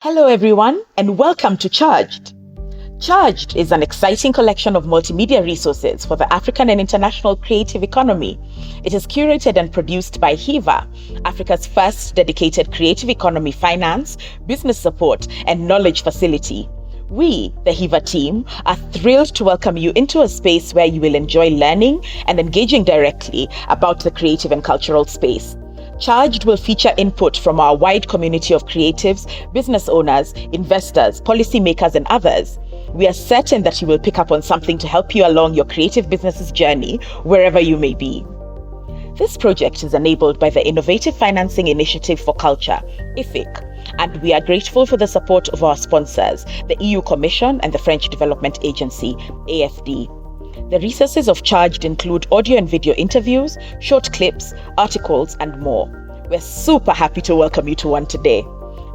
Hello everyone, and welcome to Charged. Charged is an exciting collection of multimedia resources for the African and international creative economy. It is curated and produced by HEVA, Africa's first dedicated creative economy finance, business support, and knowledge facility. We, the HEVA team, are thrilled to welcome you into a space where you will enjoy learning and engaging directly about the creative and cultural space. Charged will feature input from our wide community of creatives, business owners, investors, policymakers, and others. We are certain that you will pick up on something to help you along your creative business's journey, wherever you may be. This project is enabled by the Innovative Financing Initiative for Culture, IFIC, and we are grateful for the support of our sponsors, the EU Commission and the French Development Agency, AFD. The resources of Charged include audio and video interviews, short clips, articles, and more. We're super happy to welcome you to one today.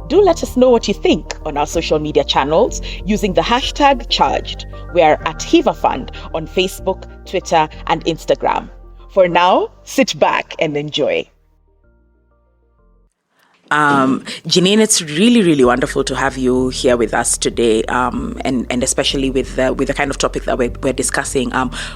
Do let us know what you think on our social media channels using the hashtag Charged. We are at HEVA Fund on Facebook, Twitter, and Instagram. For now, sit back and enjoy. Jeannine, it's really wonderful to have you here with us today, and especially with the kind of topic that we're discussing.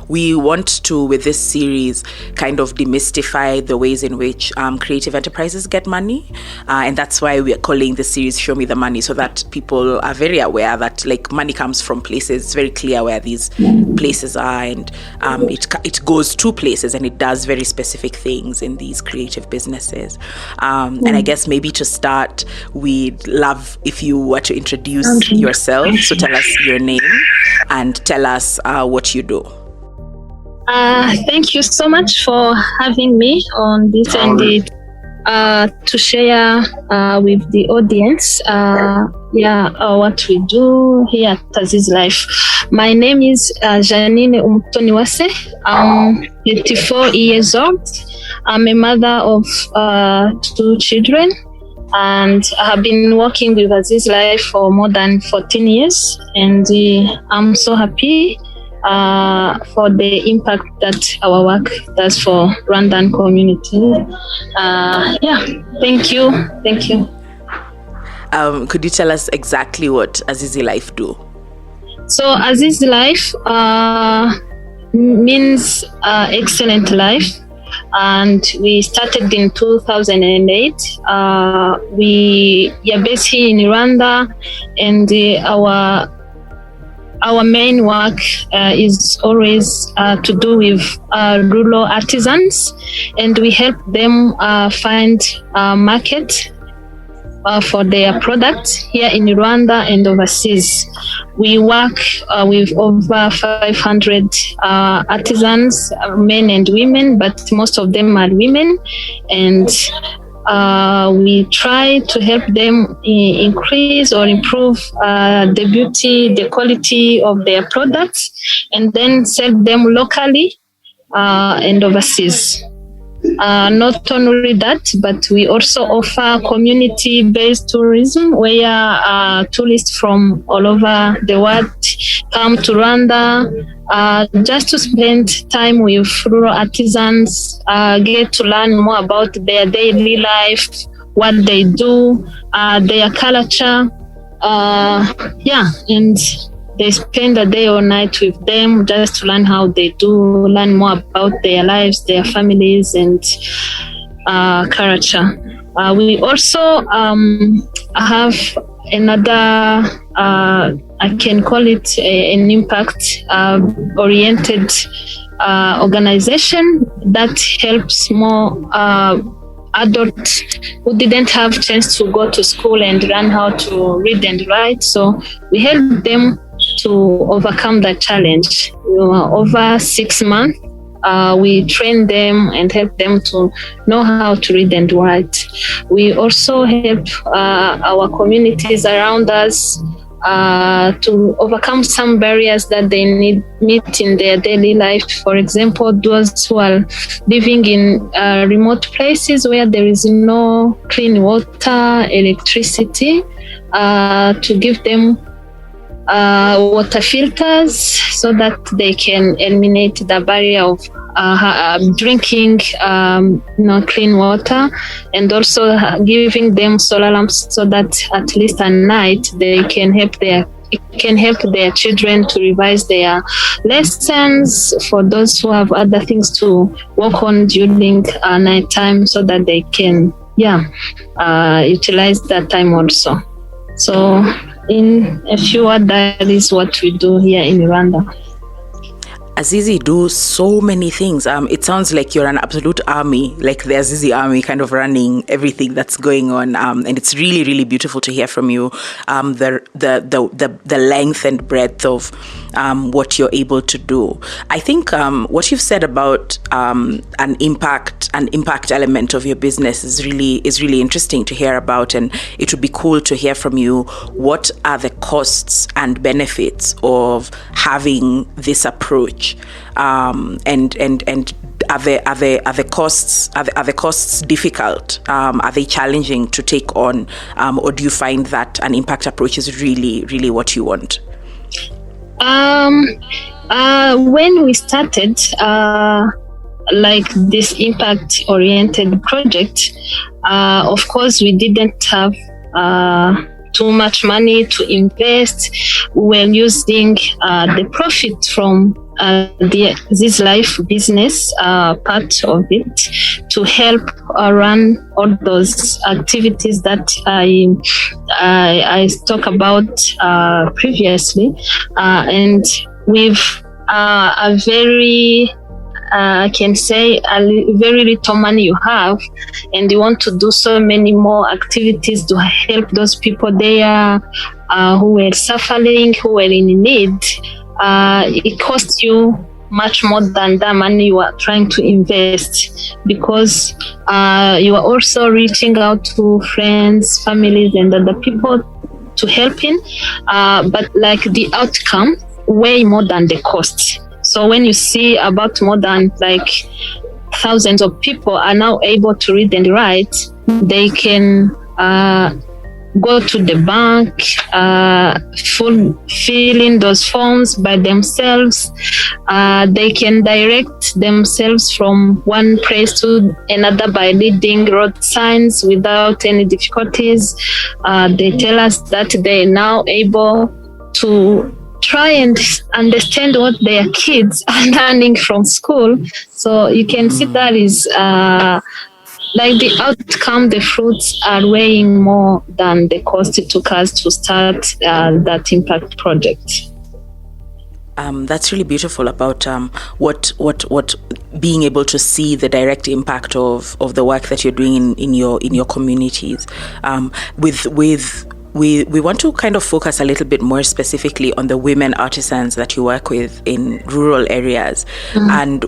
We want to, with this series, kind of demystify the ways in which creative enterprises get money, and that's why we are calling the series "Show Me the Money," so that people are very aware that money comes from places. It's very clear where these places are, and it goes to places, and it does very specific things in these creative businesses. And I guess maybe to start, we'd love if you were to introduce yourself. So tell us your name and tell us what you do. Thank you so much for having me on this and to share with the audience what we do here at Azizi Life. My name is Jeannine Umutoniwase. I'm 34 years old. I'm a mother of 2 children. And I have been working with Azizi Life for more than 14 years, and I'm so happy for the impact that our work does for Rwandan community. Thank you. Could you tell us exactly what Azizi Life do? So Azizi Life means excellent life. And we started in 2008. We are based here in Rwanda, and our main work is always to do with rural artisans, and we help them find a market for their products here in Rwanda and overseas. We work with over 500 artisans, men and women, but most of them are women, and we try to help them increase or improve the beauty, the quality of their products, and then sell them locally and overseas. Not only that, but we also offer community-based tourism where tourists from all over the world come to Rwanda just to spend time with rural artisans, get to learn more about their daily life, what they do, their culture, and they spend a day or night with them just to learn how they do, learn more about their lives, their families, and culture. We also have another, I can call it an impact-oriented organization that helps more adults who didn't have a chance to go to school and learn how to read and write. So we help them to overcome that challenge. Over 6 months, we train them and help them to know how to read and write. We also help our communities around us to overcome some barriers that they meet in their daily life. For example, those who are living in remote places where there is no clean water, electricity, to give them water filters so that they can eliminate the barrier of drinking clean water, and also giving them solar lamps so that at least at night they can help their children to revise their lessons, for those who have other things to work on during night time, so that they can utilize that time also. So in a few words, that is what we do here in Rwanda. Azizi do so many things. It sounds like you're an absolute army, like the Azizi army, kind of running everything that's going on. And it's really, really beautiful to hear from you. The length and breadth of what you're able to do. I think what you've said about an impact element of your business is really interesting to hear about, and it would be cool to hear from you. What are the costs and benefits of having this approach? And are the costs difficult? Are they challenging to take on, or do you find that an impact approach is really what you want? When we started like this impact oriented project, of course we didn't have too much money to invest. We were using the profit from the Azizi Life business part of it to help run all those activities that I talked about previously, and with a very I can say very little money you have, and you want to do so many more activities to help those people there who were suffering, who were in need. It costs you much more than the money you are trying to invest, because you are also reaching out to friends, families, and other people to help in, but like the outcome way more than the cost. So when you see about more than like thousands of people are now able to read and write, they can go to the bank, fill in those forms by themselves. They can direct themselves from one place to another by reading road signs without any difficulties. They tell us that they are now able to try and understand what their kids are learning from school. So you can see that is like the outcome, the fruits are weighing more than the cost it took us to start that impact project. That's really beautiful about what being able to see the direct impact of the work that you're doing in your communities. We want to kind of focus a little bit more specifically on the women artisans that you work with in rural areas, and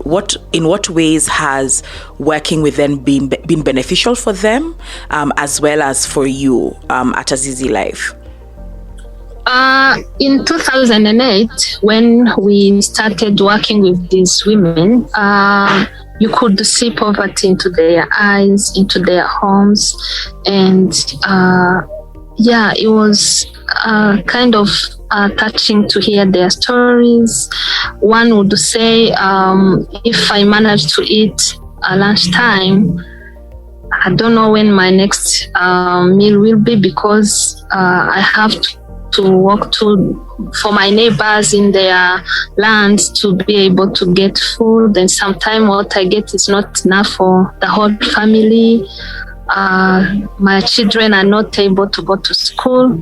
in what ways has working with them been beneficial for them, as well as for you at Azizi Life? In 2008, when we started working with these women, you could see poverty into their eyes, into their homes, and it was kind of touching to hear their stories. One would say, if I manage to eat lunchtime, I don't know when my next meal will be, because I have to walk for my neighbors in their lands to be able to get food, and sometimes what I get is not enough for the whole family. My children are not able to go to school,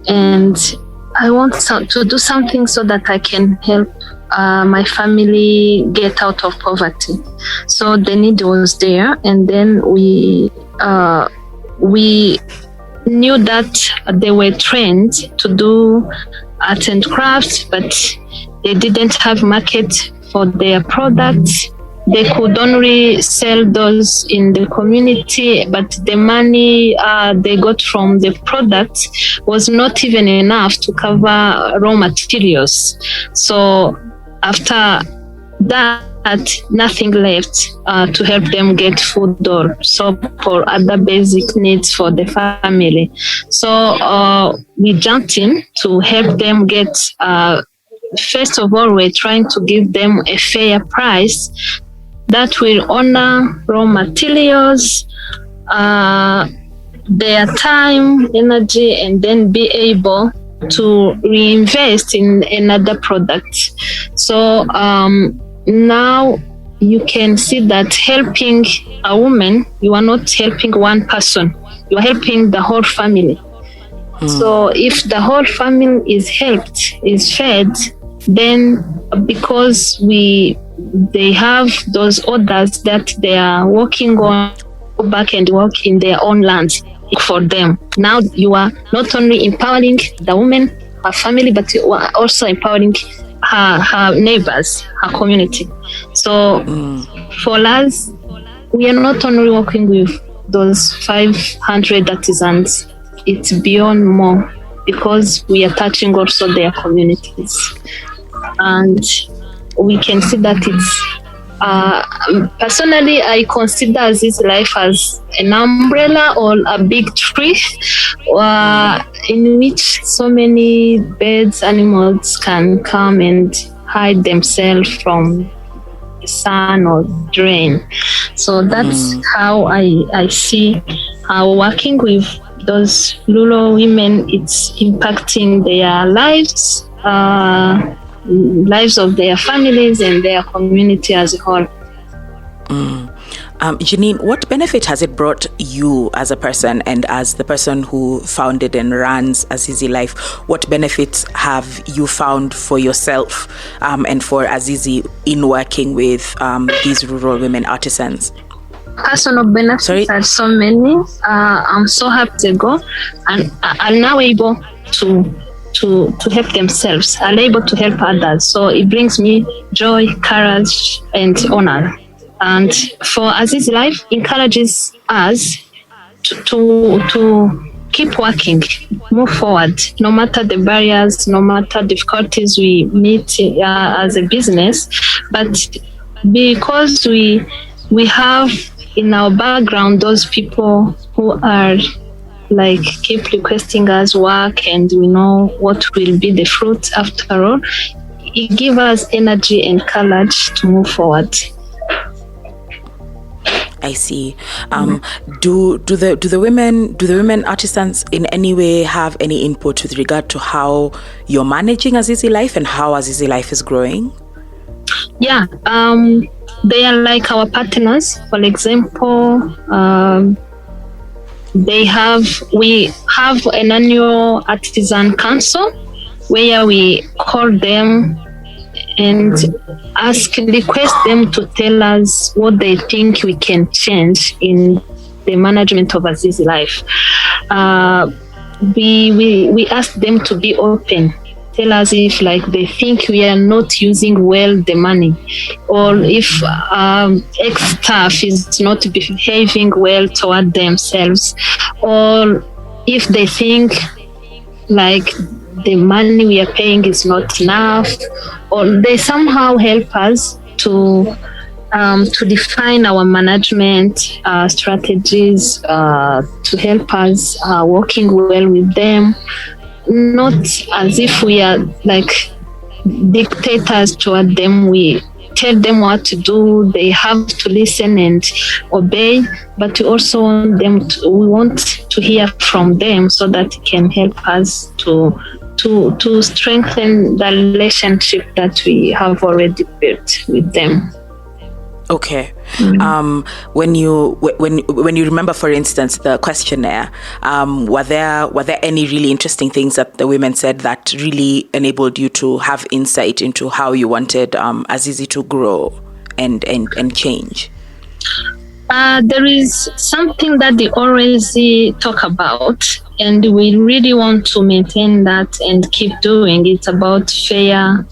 and I want to do something so that I can help my family get out of poverty. So the need was there, and then we knew that they were trained to do art and crafts, but they didn't have market for their products. They could only sell those in the community, but the money they got from the products was not even enough to cover raw materials. So after that, nothing left to help them get food or soap or other basic needs for the family. So we jumped in to help them get, first of all, we're trying to give them a fair price that will honor raw materials, their time, energy, and then be able to reinvest in another product. So now you can see that helping a woman, you are not helping one person, you are helping the whole family. So if the whole family is helped, is fed, then because they have those orders that they are working on, go back and work in their own lands for them. Now you are not only empowering the woman, her family, but you are also empowering her neighbors, her community. So for us, we are not only working with those 500 artisans, it's beyond more, because we are touching also their communities. And we can see that it's, personally, I consider Azizi Life as an umbrella or a big tree in which so many birds, animals can come and hide themselves from the sun or the rain. So that's how I see working with those rural women, it's impacting their lives, lives of their families and their community as a whole. Jeannine, what benefit has it brought you as a person and as the person who founded and runs Azizi Life? What benefits have you found for yourself and for Azizi in working with these rural women artisans? Personal benefits are so many. I'm so happy to go, and are now able to help themselves, are able to help others. So it brings me joy, courage, and honor. And for Azizi Life, encourages us to keep working, move forward, no matter the barriers, no matter difficulties we meet as a business. But because we have in our background those people who are like keep requesting us work, and we know what will be the fruit after all, it gives us energy and courage to move forward. I see. Do the women artisans in any way have any input with regard to how you're managing Azizi Life and how Azizi Life is growing? Yeah, they are like our partners. For example, we have an annual Artisan Council where we call them and request them to tell us what they think we can change in the management of Azizi Life. We ask them to be open, tell us if like they think we are not using well the money, or if ex-staff is not behaving well toward themselves, or if they think like the money we are paying is not enough, or they somehow help us to define our management strategies, to help us working well with them, not as if we are like dictators toward them. We tell them what to do, they have to listen and obey, but we also want them we want to hear from them so that it can help us to strengthen the relationship that we have already built with them. Okay. When you remember, for instance, the questionnaire, were there any really interesting things that the women said that really enabled you to have insight into how you wanted Azizi to grow and change? There is something that they always talk about, and we really want to maintain that and keep doing. It's about fair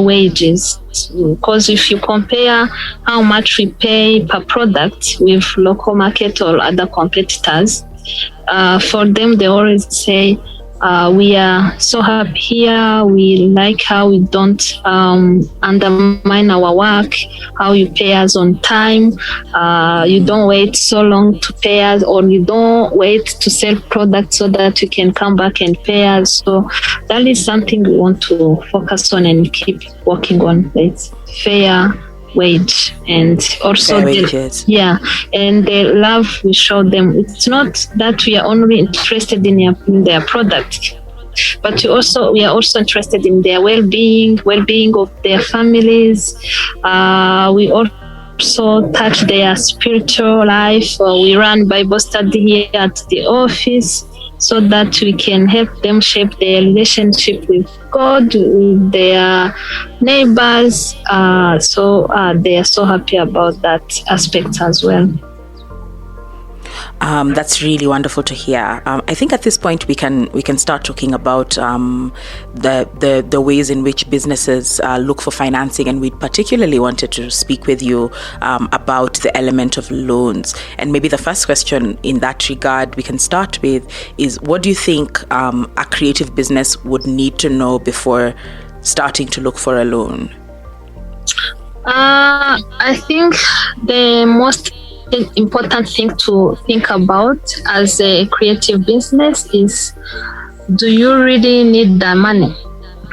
wages, because if you compare how much we pay per product with local market or other competitors, for them they always say we are so happy here, we like how we don't undermine our work, how you pay us on time, you don't wait so long to pay us, or you don't wait to sell products so that you can come back and pay us. So that is something we want to focus on and keep working on. It's fair wage, and also and the love we show them. It's not that we are only interested in their product, but we are also interested in their well-being of their families. We also touch their spiritual life. We run Bible study here at the office, so that we can help them shape their relationship with God, with their neighbors. So they are so happy about that aspect as well. That's really wonderful to hear. I think at this point we can start talking about the ways in which businesses look for financing, and we particularly wanted to speak with you about the element of loans. And maybe the first question in that regard we can start with is, what do you think a creative business would need to know before starting to look for a loan? I think the most important thing to think about as a creative business is, do you really need the money?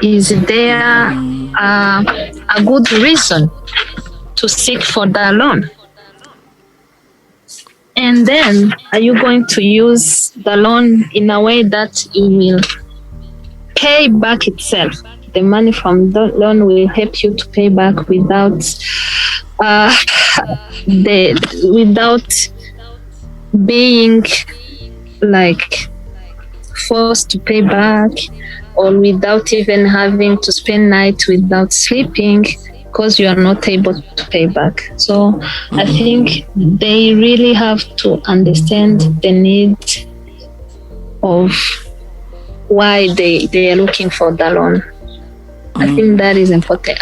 Is there a good reason to seek for the loan? And then, are you going to use the loan in a way that it will pay back itself? The money from the loan will help you to pay back without being like forced to pay back, or without even having to spend night without sleeping because you are not able to pay back. So I think they really have to understand the need of why they are looking for the loan. I think that is important.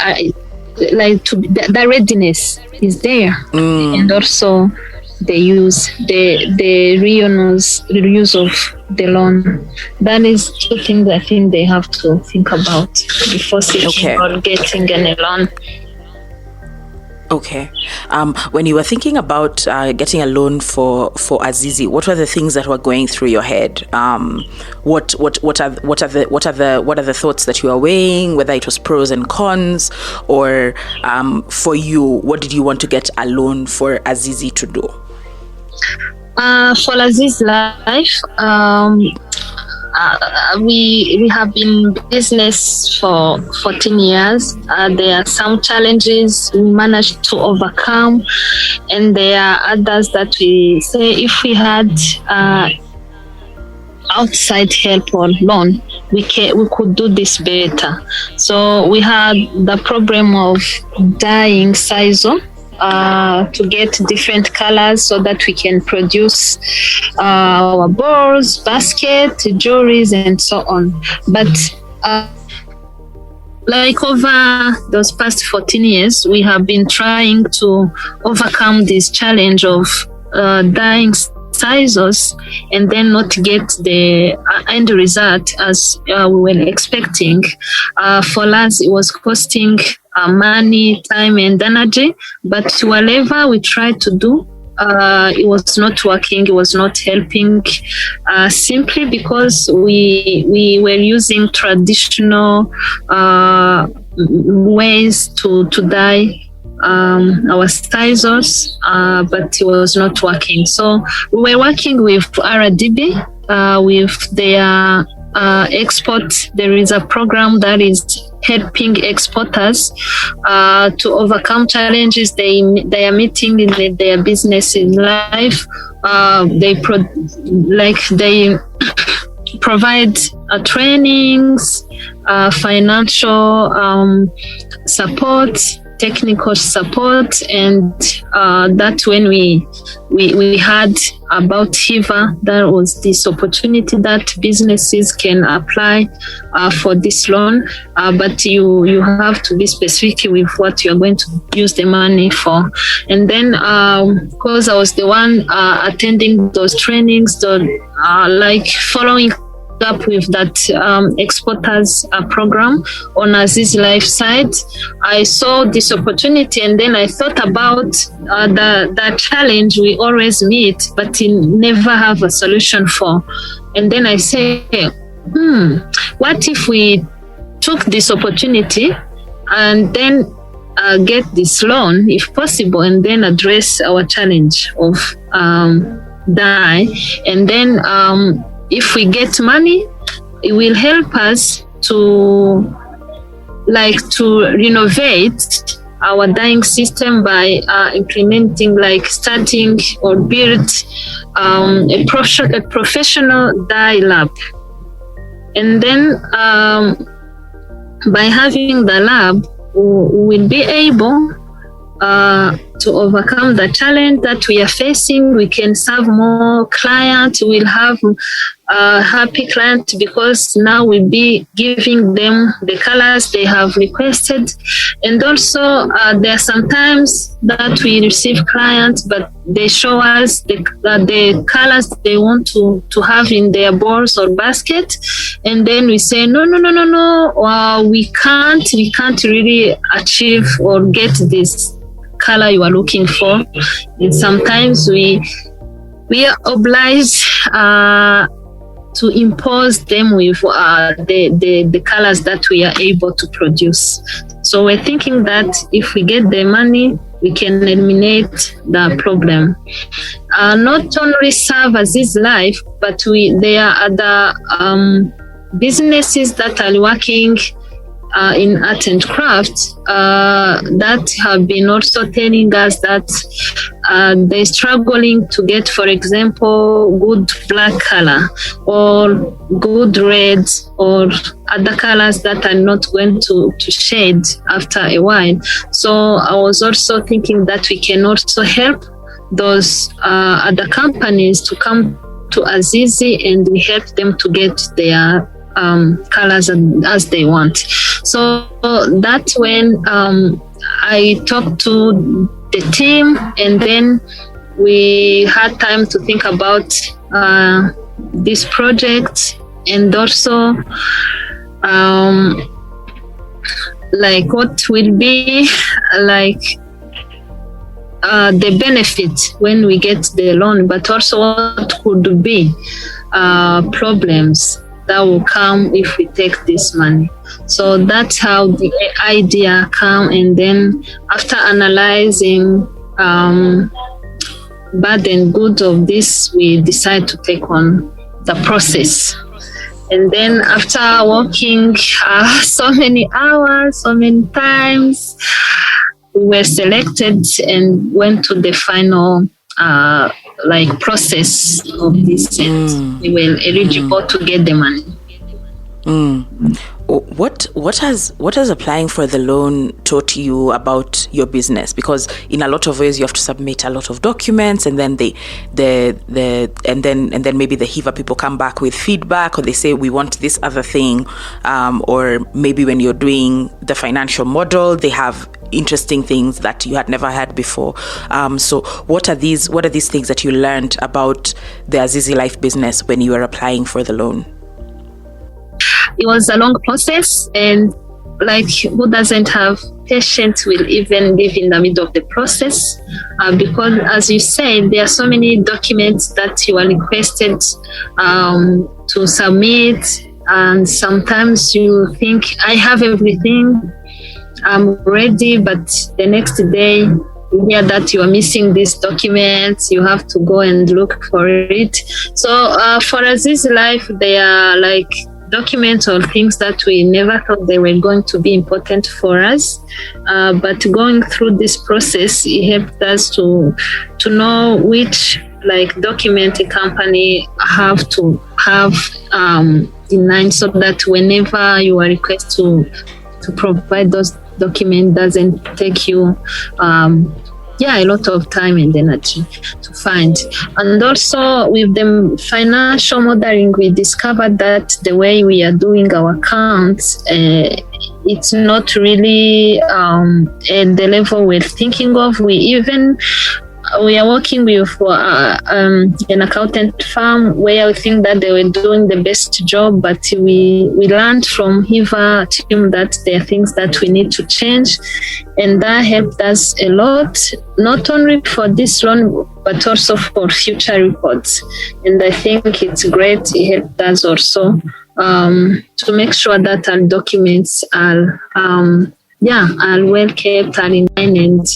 The readiness is there, and also the reuse of the loan. That is two things I think they have to think about before seeking or getting any loan. Okay. When you were thinking about getting a loan for Azizi, what were the things that were going through your head? What are the thoughts that you are weighing? Whether it was pros and cons, or for you, what did you want to get a loan for Azizi to do? For Azizi Life, we have been in business for 14 years. There are some challenges we managed to overcome, and there are others that we say if we had outside help or loan, we could do this better. So we had the problem of dyeing sisal to get different colors so that we can produce our balls, baskets, jewelries, and so on. But like over those past 14 years, we have been trying to overcome this challenge of dyeing sisals and then not get the end result as we were expecting. For us, it was costing money, time, and energy, but whatever we tried to do, it was not working, it was not helping, simply because we were using traditional ways to dye our sisals, but it was not working. So we were working with RDB, with their export. There is a program that is helping exporters to overcome challenges they are meeting in their business in life. They provide trainings, financial support, technical support, and that's when we had about HEVA. That was this opportunity that businesses can apply for this loan, but you have to be specific with what you're going to use the money for. And then because I was the one attending those trainings, like following up with that exporters program on Azizi Life side, I saw this opportunity, and then I thought about the challenge we always meet but never have a solution for. And then I say, what if we took this opportunity and then get this loan if possible, and then address our challenge of dye. And then if we get money, it will help us to renovate our dyeing system by implementing, starting or build a professional dye lab. And then by having the lab, we will be able to overcome the challenge that we are facing. We can serve more clients. We'll have happy clients because now we'll be giving them the colors they have requested. And also there are sometimes that we receive clients, but they show us the colors they want to have in their balls or basket. And then we say, no, we can't really achieve or get this color you are looking for. And sometimes we are obliged to impose them with the colors that we are able to produce. So we're thinking that if we get the money, we can eliminate the problem. Not only serve Azizi Life, but there are other businesses that are working in art and craft that have been also telling us that they're struggling to get, for example, good black color or good red or other colors that are not going to shade after a while. So I was also thinking that we can also help those other companies to come to Azizi, and we help them to get their colors as they want. So that's when I talked to the team, and then we had time to think about this project, and also what will be the benefit when we get the loan, but also what could be problems that will come if we take this money. So that's how the idea came. And then after analyzing bad and good of this, we decide to take on the process. And then after working so many hours, so many times, we were selected and went to the final process of this, and we were eligible to get the money. What has applying for the loan taught you about your business? Because in a lot of ways you have to submit a lot of documents, and then and then maybe the HEVA people come back with feedback, or they say we want this other thing, or maybe when you're doing the financial model, they have interesting things that you had never had before. So what are these things that you learned about the Azizi Life business when you were applying for the loan? It was a long process, and who doesn't have patience will even live in the middle of the process, because as you said, there are so many documents that you are requested to submit, and sometimes you think, I have everything, I'm ready, but the next day you hear that you are missing these documents, you have to go and look for it. So for Azizi Life, they are documents or things that we never thought they were going to be important for us, but going through this process, it helped us to know which document a company have to have in mind, so that whenever you are requested to provide those documents, doesn't take you a lot of time and energy to find. And also with the financial modeling, we discovered that the way we are doing our accounts, it's not really at the level we're thinking of. We are working with an accountant firm where we think that they were doing the best job, but we learned from HEVA team that there are things that we need to change, and that helped us a lot, not only for this loan, but also for future reports. And I think it's great. It helped us also to make sure that our documents are are well kept, are in line, and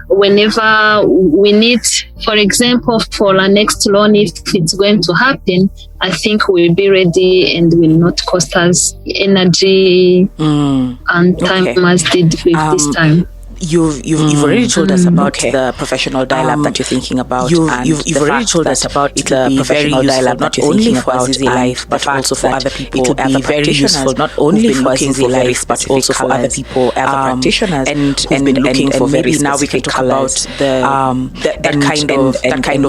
whenever we need, for example, for our next loan, if it's going to happen, I think we'll be ready and will not cost us energy and time as did with this time. You've already told us about the professional dial-up that you're thinking about. You've already told us about the professional dial-up not only for Azizi Life, but also for other people. It will be very useful not only for Azizi Life, but also for other people, other practitioners, and been looking for maybe now we can talk about that kind of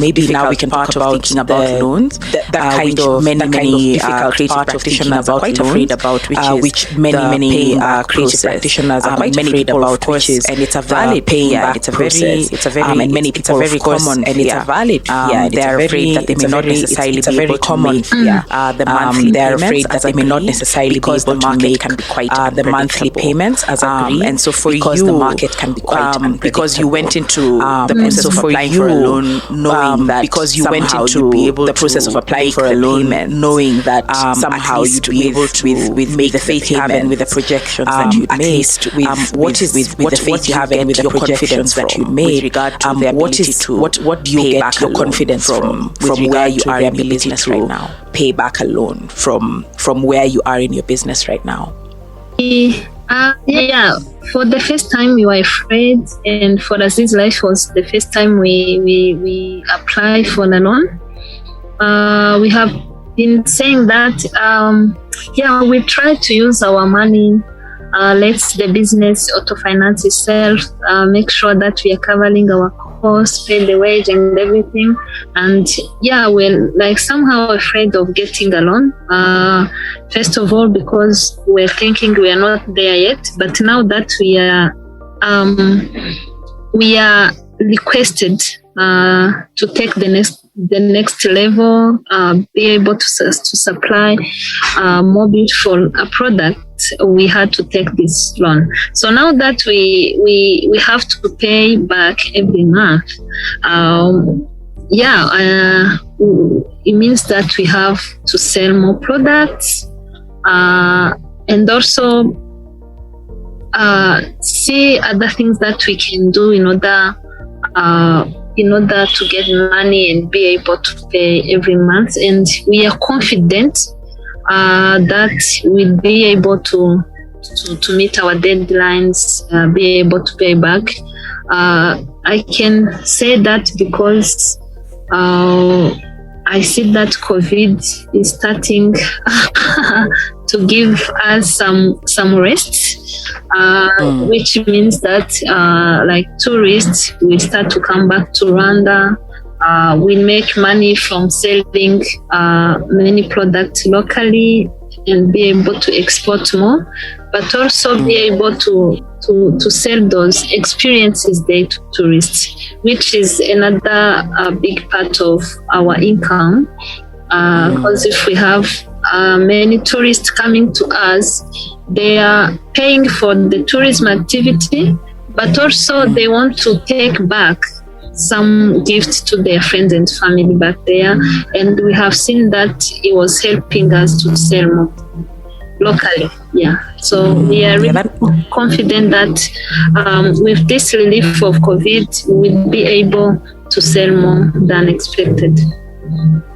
maybe now we can talk about thinking about loans. That kind of many difficult creative practitioners are quite afraid about, which many creative practitioners are quite afraid about, which is. And it's a valid paying back process. It's a very and many people very common, and it's a valid. They're afraid that they may not necessarily be able to make the monthly. They're afraid that they may not necessarily be able to make can be quite the monthly payments as agreed. And so for because you, the market can be quite because you went into the process of applying for a loan, knowing that because you went into the process of applying for a loan, knowing that somehow you'd be able to with make the faith you have and with the projections that you made. What is with the faith you have and with your confidence that you made with regard to the ability what do you get your confidence from where you are in your business right now? Pay back a loan from where you are in your business right now. For the first time we were afraid, and for Azizi Life was the first time we applied for the loan. We have been saying that we try to use our money. Let the business auto-finance itself, make sure that we are covering our costs, pay the wage and everything. And we're like somehow afraid of getting a loan. First of all, because we're thinking we are not there yet. But now that we are requested to take the next level, be able to supply more beautiful product, we had to take this loan. So now that we have to pay back every month, it means that we have to sell more products and also see other things that we can do in order to get money and be able to pay every month. And we are confident that we'll be able to meet our deadlines, be able to pay back. I can say that because I see that COVID is starting to give us some rest, which means that like tourists will start to come back to Rwanda. We make money from selling many products locally and be able to export more, but also be able to sell those experiences there to tourists, which is another big part of our income. Because if we have many tourists coming to us, they are paying for the tourism activity, but also they want to take back some gifts to their friends and family back there. And we have seen that it was helping us to sell more locally. So we are really confident that with this relief of COVID, we'll be able to sell more than expected.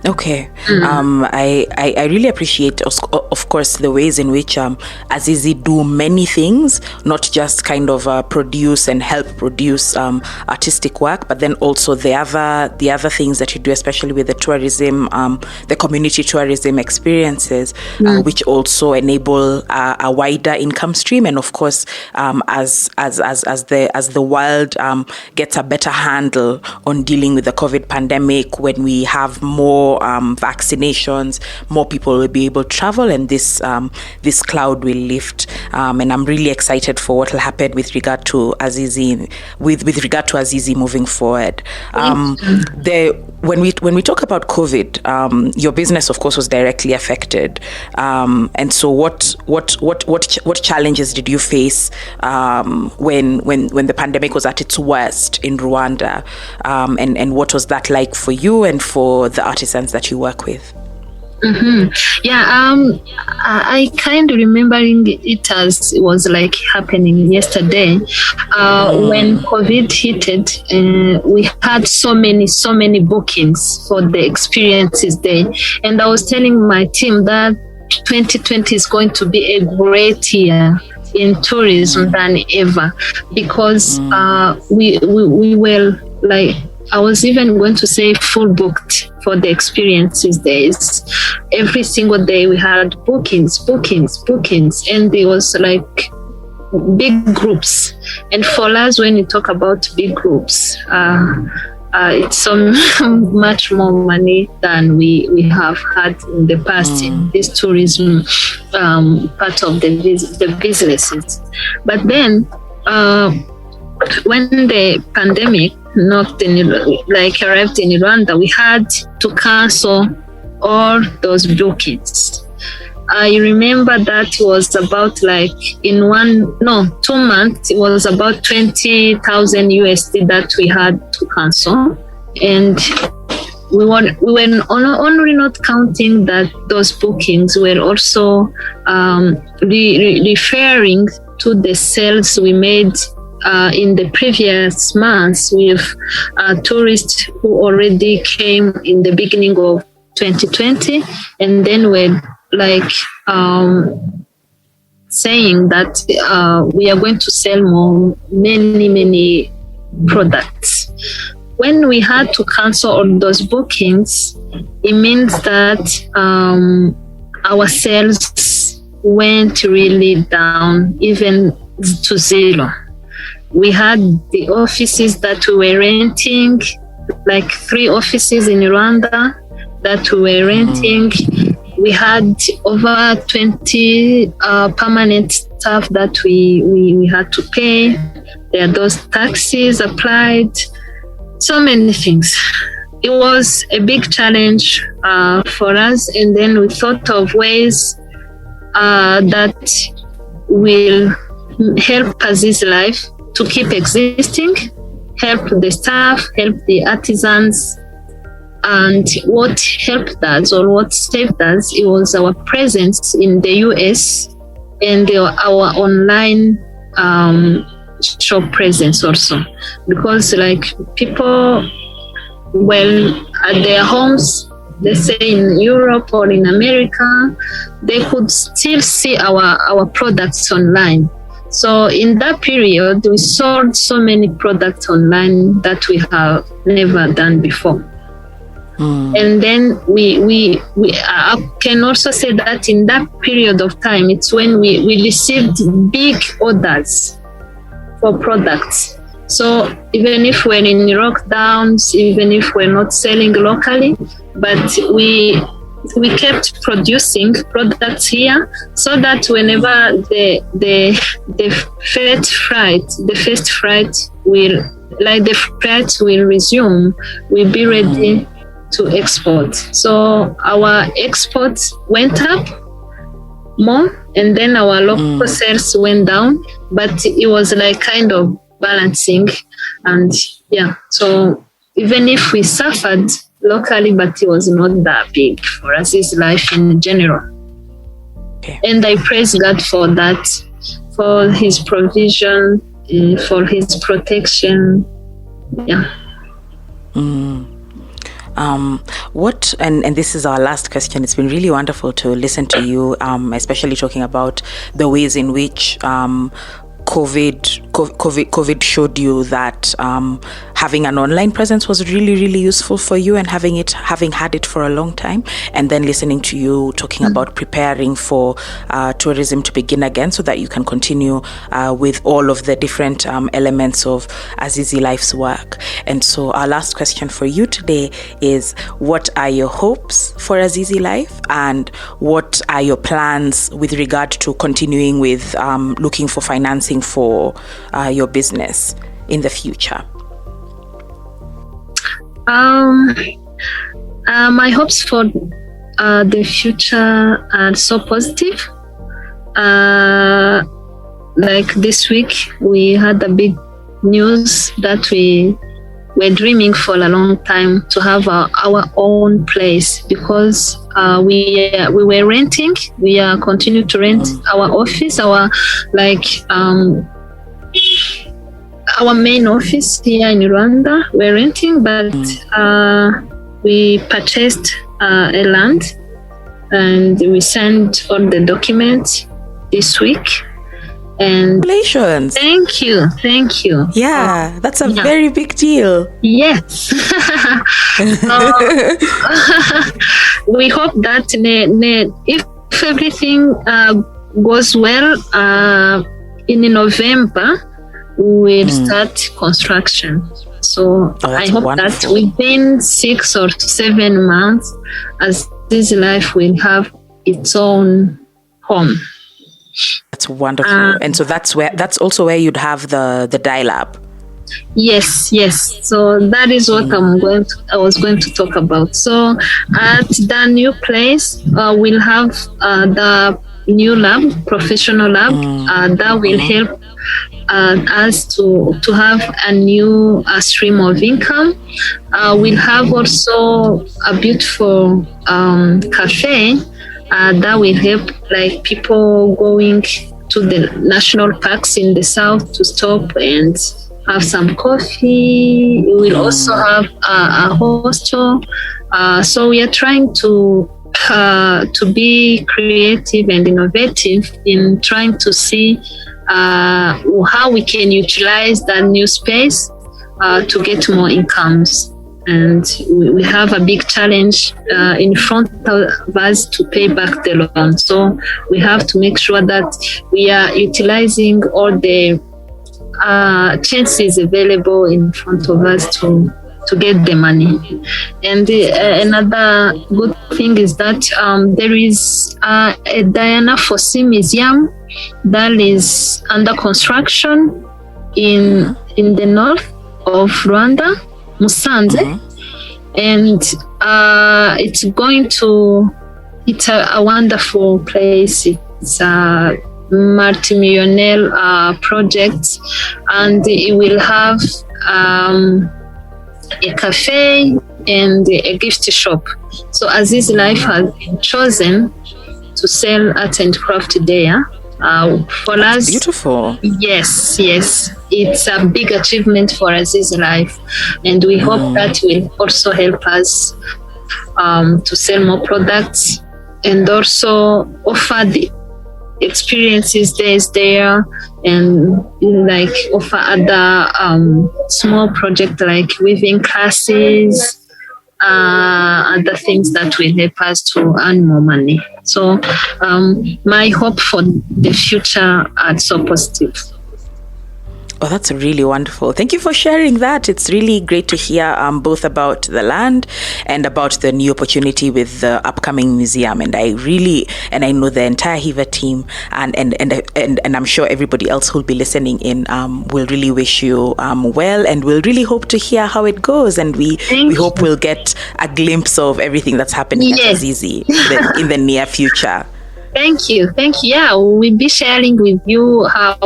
Okay. I really appreciate, of course, the ways in which Azizi do many things, not just kind of produce and help produce artistic work, but then also the other things that you do, especially with the tourism, the community tourism experiences, which also enable a wider income stream. And of course, as the world gets a better handle on dealing with the COVID pandemic, when we have more vaccinations, more people will be able to travel, and this cloud will lift. And I'm really excited for what will happen with regard to Azizi, with regard to Azizi moving forward. When we talk about COVID, your business, of course, was directly affected. And so, what challenges did you face when the pandemic was at its worst in Rwanda? And what was that like for you and for the artisans that you work with? Yeah, I kind of remembering it as it was like happening yesterday. When COVID hit, we had so many bookings for the experiences day, and I was telling my team that 2020 is going to be a great year in tourism than ever, because we were like, I was even going to say full booked for the experiences days. Every single day we had bookings, and it was like big groups. And for us, when you talk about big groups, it's so much more money than we have had in the past in this tourism part of the businesses. But then when the pandemic arrived in Rwanda, we had to cancel all those bookings. I remember that was about like 2 months, it was about 20,000 USD that we had to cancel. And we were only not counting that those bookings were also referring to the sales we made in the previous months with tourists who already came in the beginning of 2020, and then were like saying that we are going to sell many products. When we had to cancel all those bookings, it means that our sales went really down, even to zero. We had the offices that we were renting, like 3 offices in Rwanda that we were renting. We had over 20 permanent staff that we had to pay. There are those taxes applied, so many things. It was a big challenge for us, and then we thought of ways that will help Azizi Life to keep existing, help the staff, help the artisans. And what helped us, or what saved us, it was our presence in the US and our online shop presence also. Because like people, at their homes, let's say in Europe or in America, they could still see our products online. So in that period, we sold so many products online that we have never done before. And then I can also say that in that period of time, it's when we received big orders for products. So even if we're in lockdowns, even if we're not selling locally, but we kept producing products here, so that whenever the first flight will resume, we'll be ready to export. So our exports went up more, and then our local sales went down, but it was like kind of balancing. And yeah, so even if we suffered locally, but it was not that big for us, it's life in general. Okay. And I praise God for that, for his provision, for his protection. Yeah. And this is our last question. It's been really wonderful to listen to you, especially talking about the ways in which COVID showed you that having an online presence was really useful for you, and having had it for a long time, and then listening to you talking about preparing for tourism to begin again, so that you can continue with all of the different elements of Azizi Life's work. And so our last question for you today is, what are your hopes for Azizi Life, and what are your plans with regard to continuing with looking for financing for your business in the future? My hopes for the future are so positive. Like this week, we had a big news that we were dreaming for a long time to have our own place, because we were renting. We continue to rent our office, our main office here in Rwanda. We're renting, but we purchased a land, and we sent all the documents this week. And congratulations! Thank you. Yeah, that's a very big deal. Yes. We hope that if everything goes well, in November we'll start construction. So I hope that within 6 or 7 months, Azizi Life will have its own home. That's wonderful. And so that's also where you'd have the dye lab. Yes. So that is what I was going to talk about. So at the new place, we'll have the new lab, professional lab, that will help us to have a new stream of income. We'll have also a beautiful cafe that will help like people going to the national parks in the south to stop and have some coffee. We will also have a hostel. So we are trying to be creative and innovative in trying to see how we can utilize that new space to get more incomes. And we have a big challenge in front of us to pay back the loan. So we have to make sure that we are utilizing all the chances available in front of us to get the money. And another good thing is that there is a Diana Fossey Museum that is under construction in the north of Rwanda, Musanze, and it's a wonderful place. It's a multi-millionaire project, and it will have a cafe and a gift shop. So Azizi Life has been chosen to sell art and craft there. For us, beautiful. Yes, it's a big achievement for Azizi Life, and we hope that will also help us to sell more products and also offer the experiences days there, and like offer other small projects like weaving classes, other things that will help us to earn more money. So my hope for the future are so positive. Oh, that's really wonderful. Thank you for sharing that. It's really great to hear both about the land and about the new opportunity with the upcoming museum. And I know the entire HEVA team and I'm sure everybody else who'll be listening in will really wish you well, and we'll really hope to hear how it goes. And we hope we'll get a glimpse of everything that's happening at Azizi in the near future. Thank you. Yeah, we'll be sharing with you how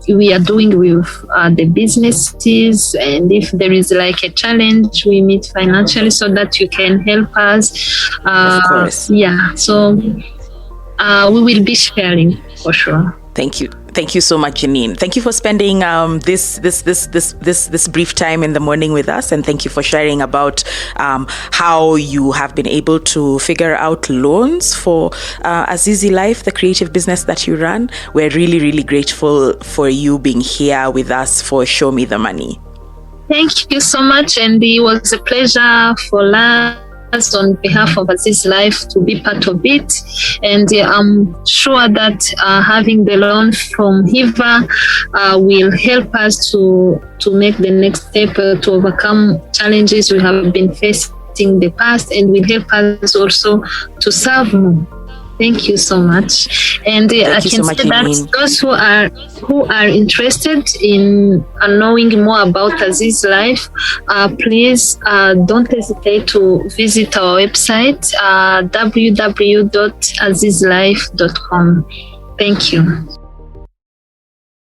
we are doing with the businesses, and if there is like a challenge we meet financially, so that you can help us. Of course. Yeah, so we will be sharing for sure. Thank you so much, Jeannine. Thank you for spending this brief time in the morning with us, and thank you for sharing about how you have been able to figure out loans for Azizi Life, the creative business that you run. We're really, really grateful for you being here with us for Show Me the Money. Thank you so much, and it was a pleasure for us on behalf of Azizi Life to be part of it, and I'm sure that having the loan from HEVA will help us to make the next step to overcome challenges we have been facing in the past, and will help us also to serve more. Thank you so much. And I can say that those who are interested in knowing more about Azizi Life, please don't hesitate to visit our website, www.azizilife.com. Thank you.